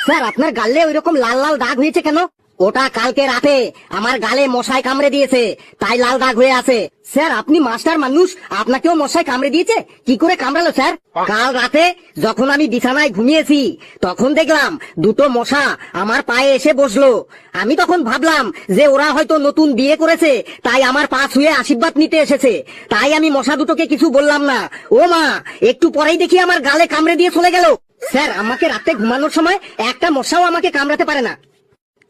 Sir আপনার গালে ওইরকম লাল লাল দাগ হয়েছে কেন? ওটা কালকে রাতে আমার গালে মশায় কামড়ে দিয়েছে, তাই লাল দাগ হয়ে আছে। স্যার আপনি মাস্টার মানুষ, আপনাকেও মশায় কামড়ে দিয়েছে? কি করে কামড়ালো স্যার? কাল রাতে যখন আমি বিছানায় ঘুমিয়েছি তখন দেখলাম দুটো মশা আমার পায়ে এসে বসলো। আমি তখন ভাবলাম যে ওরা হয়তো নতুন বিয়ে করেছে, তাই আমার পা ছুঁয়ে আশীর্বাদ নিতে এসেছে। তাই আমি মশা দুটোকে কিছু বললাম না। ও মা, একটু পরেই দেখি আমার গালে কামড়ে দিয়ে চলে গেল। স্যার আমাকে রাতে ঘুমানোর সময় একটা মশাও আমাকে কামড়াতে পারে না।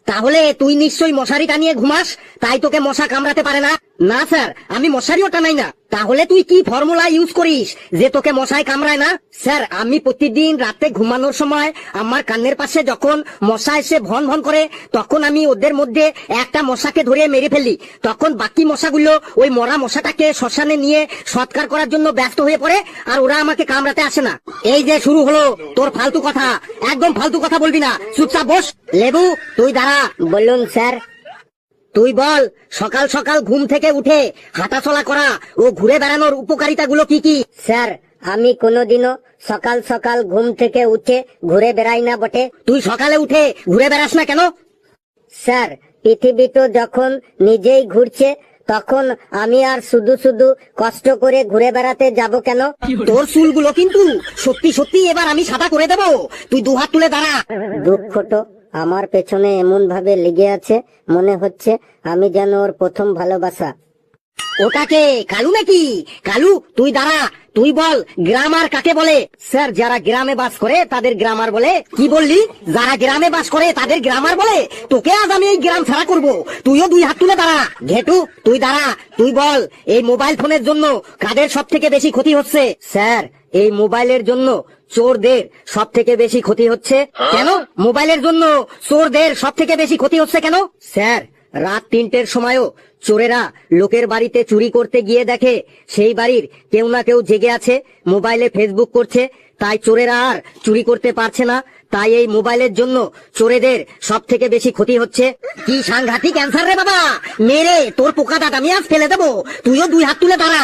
তাহলে তুই নিশ্চয়ই মশারি টানিয়ে ঘুমাস, তাই তোকে মশা কামড়াতে পারে না। না স্যার, আমি মশারিও টানাই না। তাহলে তুই কি ফর্মুলা ইউজ করিস যে তোকে মশায় কামড়ায় না? স্যার আমি প্রতিদিন রাতে ঘুমানোর সময় আমার কানের পাশে যখন মশা এসে ভন ভন করে, তখন আমি ওদের মধ্যে একটা মশাকে ধরে মেরে ফেলি। তখন বাকি মশাগুলো ওই মরা মশাটাকে শ্মশানে নিয়ে সৎকার করার জন্য ব্যস্ত হয়ে পড়ে, আর ওরা আমাকে কামড়াতে আসে না। এই যে শুরু হলো তোর ফালতু কথা, একদম ফালতু কথা বলবি না, চুপচাপ বস। লেবু তুই দাঁড়া। বলুন স্যার। তুই বল, সকাল সকাল ঘুম থেকে উঠে হাঁটাচলা করা ও ঘুরে বেড়ানোর উপকারিতাগুলো কি কি? স্যার আমি কোনোদিনও সকাল সকাল ঘুম থেকে উঠে ঘুরে বেড়াই না বটে। তুই সকালে উঠে ঘুরে বেড়াস না কেন? স্যার পৃথিবী তো যখন নিজেই ঘুরছে, তখন আমি আর শুধু শুধু কষ্ট করে ঘুরে বেড়াতে যাব কেন? তোর চুলগুলো কিন্তু সত্যি সত্যি এবার আমি সাদা করে দেবো। তুই দুহাত তুলে দাঁড়া। দুঃখ তো আমার পেছনে এমন ভাবে লেগে আছে, মনে হচ্ছে আমি যেন ওর প্রথম ভালোবাসা। ওটাকে কালু নাকি? কালু তুই দাঁড়া, তুই বল গ্রামার কাকে বলে? স্যার যারা গ্রামে বাস করে তাদের গ্রামার বলে। কি বললি? যারা গ্রামে বাস করে তাদের গ্রামার বলে? তোকে আজ আমি এই গ্রাম ছাড়া করব। তুইও দুই হাত তুলে দাঁড়া। ঘেটু তুই দাঁড়া, তুই বল এই মোবাইল ফোনের জন্য কাদের সব থেকে বেশি ক্ষতি হচ্ছে? স্যার এই মোবাইলের জন্য চোরদের সব থেকে বেশি ক্ষতি হচ্ছে। কেন মোবাইলের জন্য চোরদের সব থেকে বেশি ক্ষতি হচ্ছে কেন? স্যার রাত 3টের সময়ও চোরেরা লোকের বাড়িতে চুরি করতে গিয়ে দেখে সেই বাড়ির কেউ না কেউ জেগে আছে, মোবাইলে ফেসবুক করছে, তাই চোরেরা আর চুরি করতে পারছে না। তাই এই মোবাইলের জন্য চোরেদের সব থেকে বেশি ক্ষতি হচ্ছে। কি সাংঘাতিক অ্যান্সার রে বাবা, মেরে তোর পোকা দাঁত আমি আজ ফেলে দেবো। তুইও দুই হাত তুলে দাঁড়া।